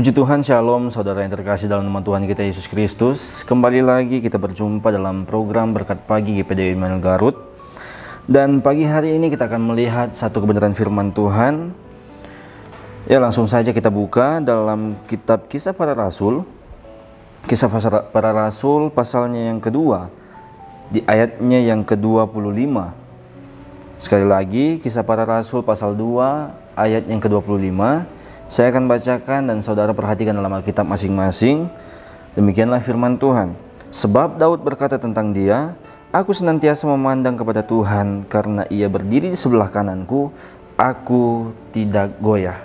Puji Tuhan, Shalom saudara yang terkasih dalam nama Tuhan kita Yesus Kristus. Kembali lagi kita berjumpa dalam program Berkat Pagi GPD Immanuel Garut. Dan pagi hari ini kita akan melihat satu kebenaran firman Tuhan. Ya, langsung saja kita buka dalam kitab Kisah Para Rasul. Kisah Para Rasul pasalnya yang kedua, di ayatnya yang ke-25. Sekali lagi, Kisah Para Rasul pasal 2 ayat yang ke-25. Saya akan bacakan dan saudara perhatikan dalam Alkitab masing-masing. Demikianlah firman Tuhan. Sebab Daud berkata tentang dia, aku senantiasa memandang kepada Tuhan, karena ia berdiri di sebelah kananku, aku tidak goyah.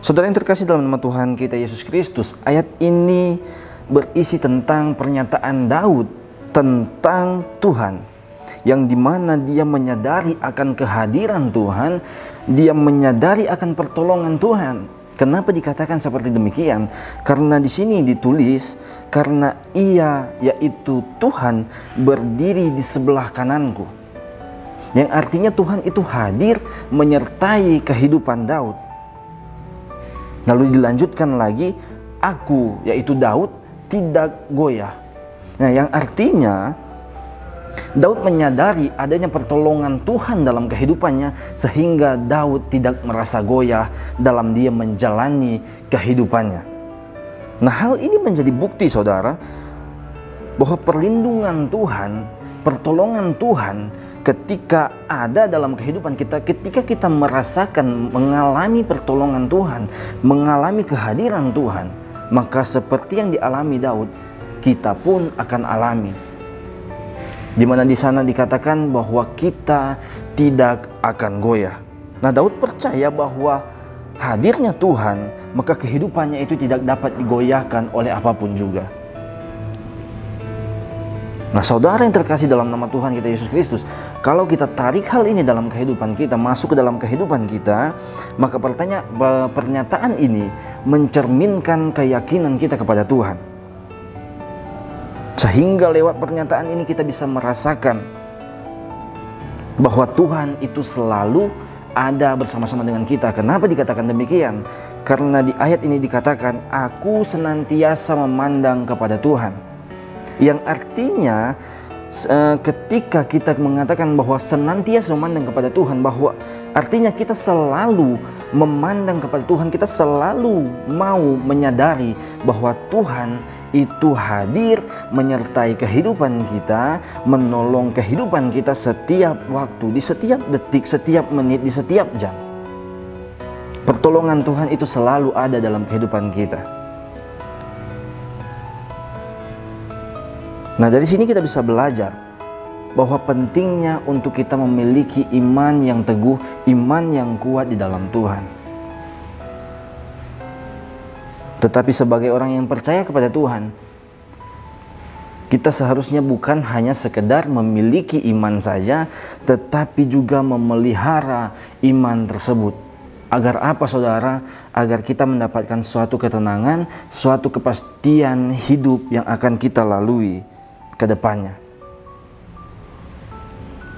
Saudara yang terkasih dalam nama Tuhan kita Yesus Kristus, ayat ini berisi tentang pernyataan Daud tentang Tuhan, yang dimana dia menyadari akan kehadiran Tuhan, dia menyadari akan pertolongan Tuhan. Kenapa dikatakan seperti demikian? Karena di sini ditulis, karena ia, yaitu Tuhan, berdiri di sebelah kananku. Yang artinya Tuhan itu hadir menyertai kehidupan Daud. Lalu dilanjutkan lagi, aku, yaitu Daud, tidak goyah. Nah, yang artinya Daud menyadari adanya pertolongan Tuhan dalam kehidupannya, sehingga Daud tidak merasa goyah dalam dia menjalani kehidupannya. Nah, hal ini menjadi bukti saudara bahwa perlindungan Tuhan, pertolongan Tuhan ketika ada dalam kehidupan kita, ketika kita merasakan, mengalami pertolongan Tuhan, mengalami kehadiran Tuhan, maka seperti yang dialami Daud, kita pun akan alami. Di mana di sana dikatakan bahwa kita tidak akan goyah. Nah, Daud percaya bahwa hadirnya Tuhan, maka kehidupannya itu tidak dapat digoyahkan oleh apapun juga. Nah, saudara yang terkasih dalam nama Tuhan kita Yesus Kristus, kalau kita tarik hal ini dalam kehidupan kita, masuk ke dalam kehidupan kita, maka pernyataan ini mencerminkan keyakinan kita kepada Tuhan. Sehingga lewat pernyataan ini kita bisa merasakan bahwa Tuhan itu selalu ada bersama-sama dengan kita. Kenapa dikatakan demikian? Karena di ayat ini dikatakan, aku senantiasa memandang kepada Tuhan. Yang artinya ketika kita mengatakan bahwa senantiasa memandang kepada Tuhan, bahwa artinya kita selalu memandang kepada Tuhan, kita selalu mau menyadari bahwa Tuhan itu hadir menyertai kehidupan kita, menolong kehidupan kita setiap waktu, di setiap detik, setiap menit, di setiap jam. Pertolongan Tuhan itu selalu ada dalam kehidupan kita. Nah, dari sini kita bisa belajar bahwa pentingnya untuk kita memiliki iman yang teguh, iman yang kuat di dalam Tuhan. Tetapi sebagai orang yang percaya kepada Tuhan, kita seharusnya bukan hanya sekedar memiliki iman saja, tetapi juga memelihara iman tersebut. Agar apa saudara? Agar kita mendapatkan suatu ketenangan, suatu kepastian hidup yang akan kita lalui ke depannya.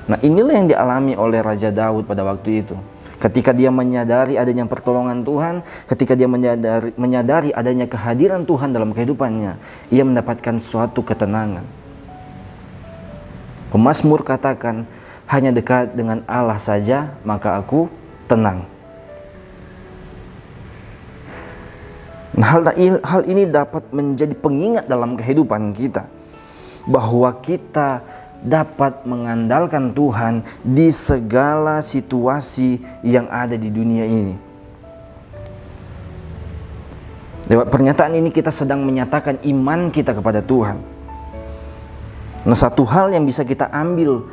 Nah, inilah yang dialami oleh Raja Daud pada waktu itu. Ketika dia menyadari adanya pertolongan Tuhan, ketika dia menyadari adanya kehadiran Tuhan dalam kehidupannya, ia mendapatkan suatu ketenangan. Pemazmur katakan, hanya dekat dengan Allah saja, maka aku tenang. Nah, hal ini dapat menjadi pengingat dalam kehidupan kita, bahwa kita dapat mengandalkan Tuhan di segala situasi yang ada di dunia ini. Lewat pernyataan ini kita sedang menyatakan iman kita kepada Tuhan. Nah, satu hal yang bisa kita ambil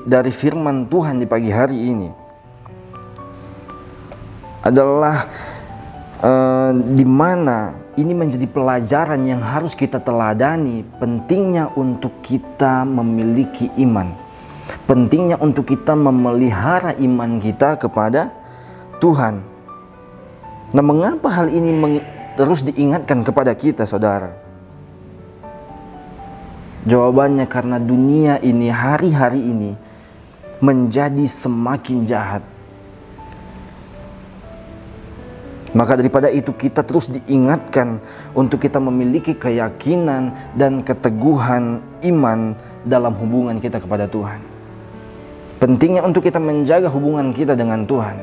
dari firman Tuhan di pagi hari ini adalah di mana ini menjadi pelajaran yang harus kita teladani, pentingnya untuk kita memiliki iman, pentingnya untuk kita memelihara iman kita kepada Tuhan. Nah, mengapa hal ini terus diingatkan kepada kita, saudara? Jawabannya karena dunia ini hari-hari ini menjadi semakin jahat. Maka daripada itu kita terus diingatkan untuk kita memiliki keyakinan dan keteguhan iman dalam hubungan kita kepada Tuhan. Pentingnya untuk kita menjaga hubungan kita dengan Tuhan.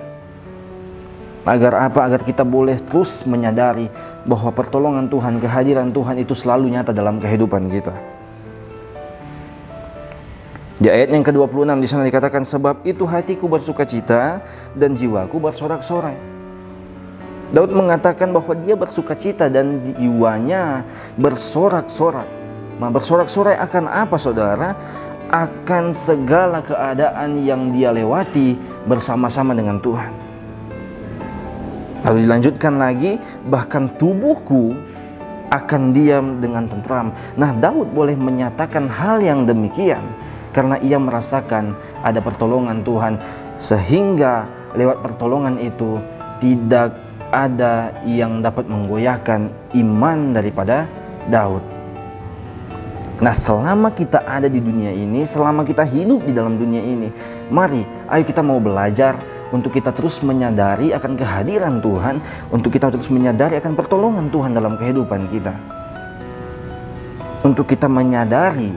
Agar apa? Agar kita boleh terus menyadari bahwa pertolongan Tuhan, kehadiran Tuhan itu selalu nyata dalam kehidupan kita. Di ayat yang ke-26 di sana dikatakan, sebab itu hatiku bersukacita dan jiwaku bersorak-sorai. Daud mengatakan bahwa dia bersukacita dan jiwanya bersorak-sorai. Nah, bersorak-sorai akan apa, saudara? Akan segala keadaan yang dia lewati bersama-sama dengan Tuhan. Lalu dilanjutkan lagi, bahkan tubuhku akan diam dengan tentram. Nah, Daud boleh menyatakan hal yang demikian karena ia merasakan ada pertolongan Tuhan, sehingga lewat pertolongan itu tidak ada yang dapat menggoyahkan iman daripada Daud. Nah, selama kita ada di dunia ini, selama kita hidup di dalam dunia ini, mari, ayo kita mau belajar untuk kita terus menyadari akan kehadiran Tuhan, untuk kita terus menyadari akan pertolongan Tuhan dalam kehidupan kita. Untuk kita menyadari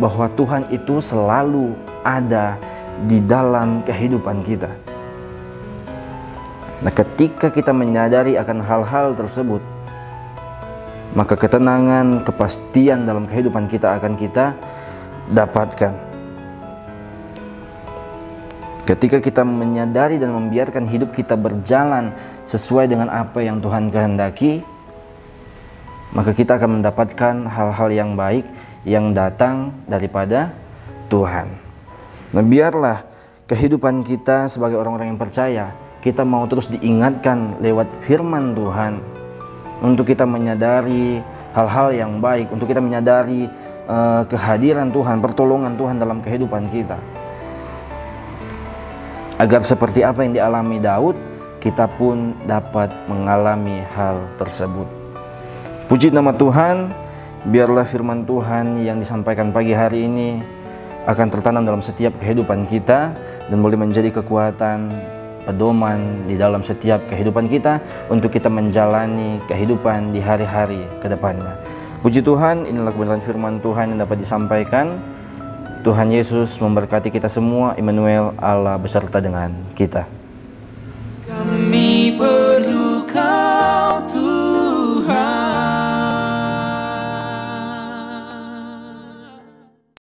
bahwa Tuhan itu selalu ada di dalam kehidupan kita. Nah, ketika kita menyadari akan hal-hal tersebut, maka ketenangan, kepastian dalam kehidupan kita akan kita dapatkan. Ketika kita menyadari dan membiarkan hidup kita berjalan sesuai dengan apa yang Tuhan kehendaki, maka kita akan mendapatkan hal-hal yang baik yang datang daripada Tuhan. Nah, biarlah kehidupan kita sebagai orang-orang yang percaya, kita mau terus diingatkan lewat firman Tuhan untuk kita menyadari hal-hal yang baik, untuk kita menyadari kehadiran Tuhan, pertolongan Tuhan dalam kehidupan kita. Agar seperti apa yang dialami Daud, kita pun dapat mengalami hal tersebut. Puji nama Tuhan, biarlah firman Tuhan yang disampaikan pagi hari ini akan tertanam dalam setiap kehidupan kita dan boleh menjadi kekuatan, pedoman di dalam setiap kehidupan kita untuk kita menjalani kehidupan di hari-hari ke depannya. Puji Tuhan, inilah kebenaran firman Tuhan yang dapat disampaikan. Tuhan Yesus memberkati kita semua. Immanuel, Allah beserta dengan kita. Kami perlukan